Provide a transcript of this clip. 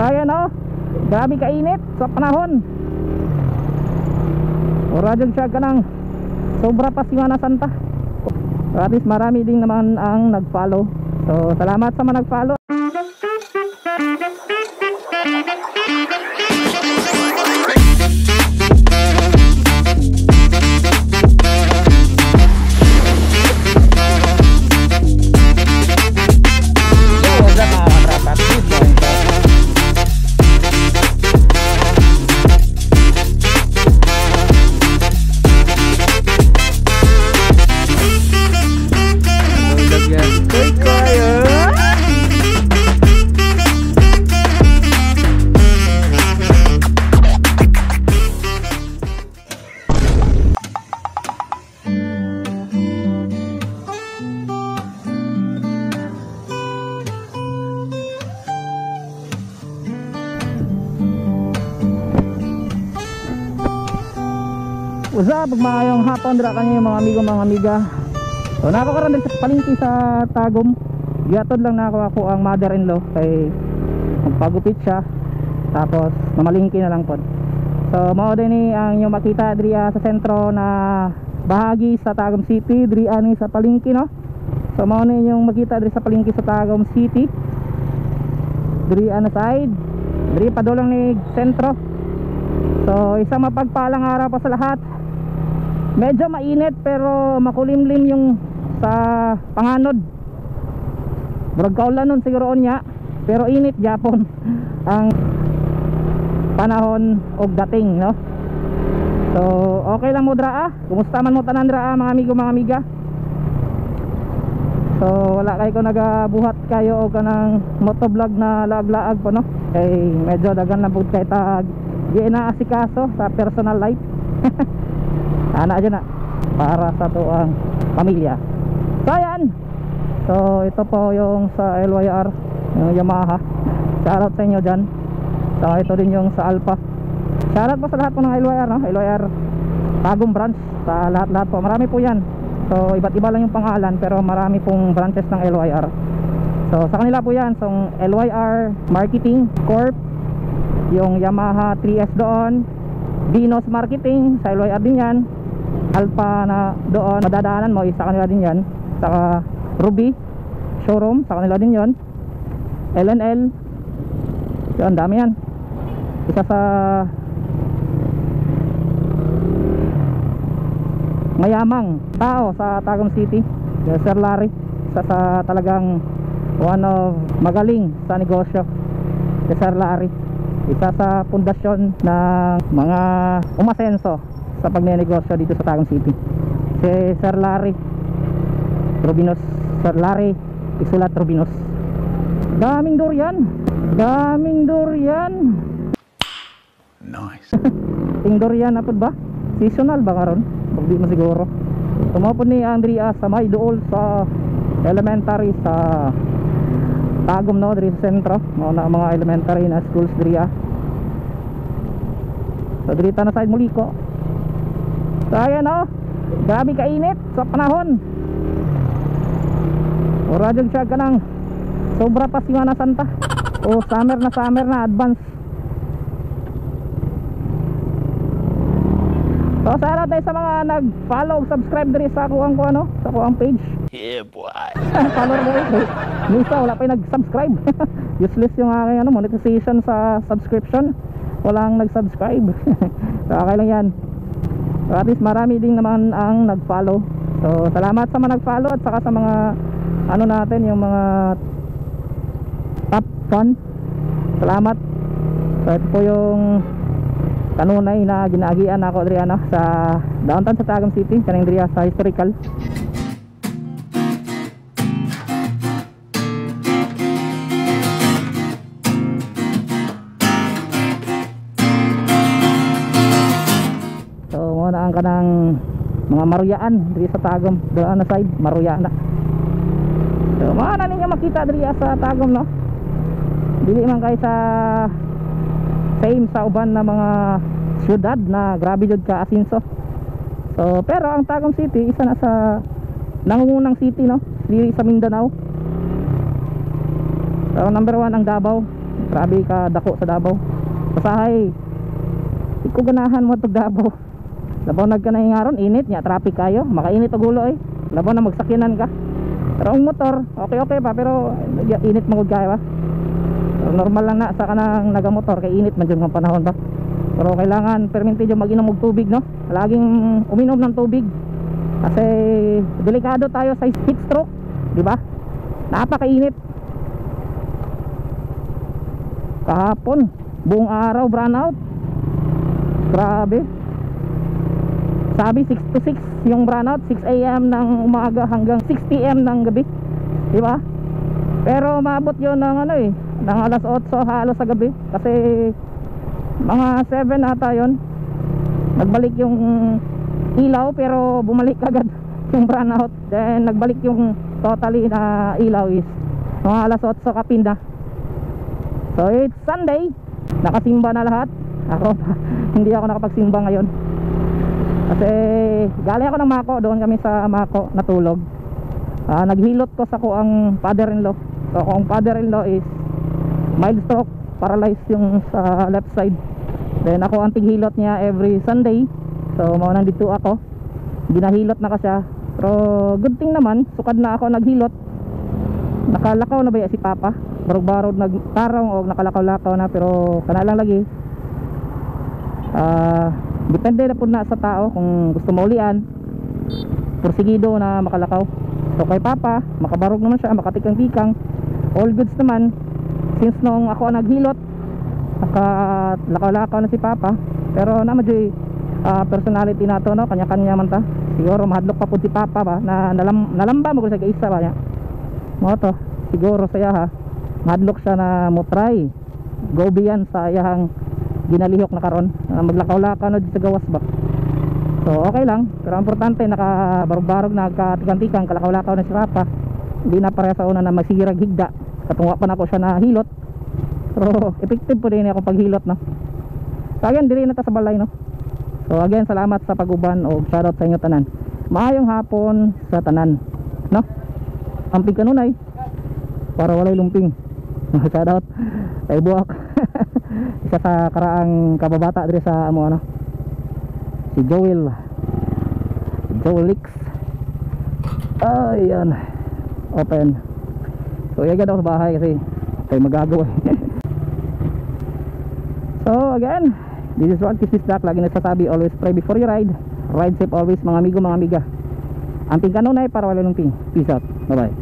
ayan o, grabe kainit sa panahon. Radyo siya ka ng sobra pa Semana Santa. So at least marami din naman ang nag-follow. So salamat sa mga nag-follow. Usap, magmayong hapon dira kanyo mga amigo mga amiga. So nakakaroon din sa palengke sa Tagum. Giatod lang na ako ang mother-in-law kay magpagupit siya. Tapos mamalingki na lang pod. So mao din ni ang inyo makita diri sa sentro na bahagi sa Tagum City, diri ani sa palengke no. So mao ni yung makita diri sa palengke sa Tagum City. Diri ana side, diri padulong ni sentro. So isang mapagpalang araw pa sa lahat. Medyo mainit pero makulimlim yung sa panganod. Murag kaulan nun siguro niya, pero init Japon ang panahon og dating no. So okay lang mo dra kumusta man mo tanan dra mga amigo mga amiga. So wala kay ko nagabuhat kayo og kanang motovlog na laag-laag po no. Kay medyo dagan na pud kay tag di na asikaso sa personal life. Ana dyan na para sa tuang pamilya. So ayan, so ito po yung sa LYR, yung Yamaha. Shoutout sa inyo dyan. So ito din yung sa Alpha. Shoutout po sa lahat po ng LYR no? LYR Tagum branch, sa lahat-lahat po, marami po yan. So iba't iba lang yung pangalan pero marami pong branches ng LYR. So sa kanila po yan, so LYR Marketing Corp, yung Yamaha 3S doon, Dinos Marketing sa LYR din yan, Alpha na doon madadaanan mo, isa kanila din yan. Saka Ruby Showroom, sa kanila din yon. LNL yun, dami yan. Isa sa mayamang tao sa Tagum City, Sir Larry. Isa sa talagang one of magaling sa negosyo, Sir Larry. Isa sa pundasyon ng mga umasenso sa pagnenegosyo dito sa Tagum City, si Sir Larry Rubinos. Sir Larry isulat Rubinos. Daming durian, daming durian. Nice. Ting durian na ba? Seasonal ba karon? Hindi mo siguro. Tumapon ni Andrea sa may dool sa elementary sa Tagum no, diri sa sentro. Mga elementary na schools diri. So diri ta na side Muliko. So ayan o, grabe kainit sa panahon. O radyo siya ka ng sobra pa Semana Santa. O summer na advance. So salamat tayo sa mga nag-follow, subscribe diri sa kuang ko ano, sa kuang page. Yeah boy. Follow mo eh. Misa wala pa yung nag-subscribe. Useless yung aking ano, monetization sa subscription. Walang nag-subscribe. So okay lang yan. So at least marami din naman ang nag-follow. So salamat sa mga nag-follow at saka sa mga ano natin, yung mga top fan. Salamat. So ito po yung kanunay na ginaagian ako diri ano, sa downtown sa Tagum City, kaning diri sa historical. Ang kanang mga maruyaan diri sa Tagum, doon na side maruyaan na. So maana ninyo makita diri sa Tagum no. Dili man kay sa same sa uban na mga syudad na grabe jud ka asinso. So pero ang Tagum City isa na sa nangungunang city no, diri sa Mindanao. So number 1 ang Davao, Grabe ka dako sa Davao. Basahay. Iko ganahan mo tug Davao. Labaw nagkanahingaron, init nya, traffic kayo, makainit og ulo eh. Labaw na magsakinan ka. Pero ang motor, okay pa, pero init magud kayo ba? Pero normal lang na sa kanang nagamotor kay init man jud ng panahon ba. Pero kailangan perminti jud mag-inom og tubig, no? Laging uminom ng tubig. Kasi delikado tayo sa heat stroke, di ba? Napakainit. Kahapon, buong araw brownout. Grabe. Sabi 6 to 6 yung brownout, 6 AM ng umaga hanggang 6 PM ng gabi, di ba? Pero maabot yun ng ano eh, ng alas 8 halos sa gabi. Kasi mga 7 ata yun, nagbalik yung ilaw, pero bumalik agad yung brownout. Then nagbalik yung totally na ilaw is mga alas 8 kapinda. So it's Sunday, nakasimba na lahat. Ako hindi ako nakapagsimba ngayon kasi galing ako ng Mako. Doon kami sa Mako natulog. Naghilot ko sa ko ang father-in-law. So kung father-in-law is mild stroke, paralyzed yung sa left side. Then ako ang tighilot niya every Sunday. So mao nang dito ako, ginahilot na ka siya. Pero good thing naman, sukad na ako naghilot. Nakalakaw na ba si Papa? Barog-barog nagtarong o nakalakaw-lakaw na, pero kana lang lagi. Depende na po na sa tao kung gusto maulian, porsigido na makalakaw. So kay Papa, makabarog naman siya, makatikang-tikang, all goods naman. Since nung ako naghilot, nakalakaw-lakaw na si Papa. Pero naman dyan personality na to, no? Kanya-kanya man ta. Siguro mahadlok pa po si Papa ba na nalamba mo ko sa kaisa ba niya mo to. Siguro saya ha, mahadlok siya na mo try go beyond sa iyang ginalihok na karon, maglakaw-lakaw na sa gawas ba. So okay lang, pero ang importante nakabarog-barog na nagkatikang-tikang, kalakaw-lakaw na si Papa. Hindi na pareha sa una na magsirag higda, katungwa pa na ako siya na hilot. Pero effective po din ako paghilot, no? So again, dili na ta sa balay, no? So again, salamat sa pag-uban o shoutout sa inyo tanan. Maayong hapon sa tanan, no? Amping kanunay para walay lumping. Shoutout kay Buak. Isa sa karaang kababata diri sa amo, ano, si Joel Lix. Ayan, open. So yagad ako sa bahay kasi tayo magagawa. So again, this is Ron Kistis Black. Lagi nagsasabi, always pray before you ride. Ride safe always, mga amigo, mga amiga. Amping kanunay para wala lumping. Peace out, bye bye.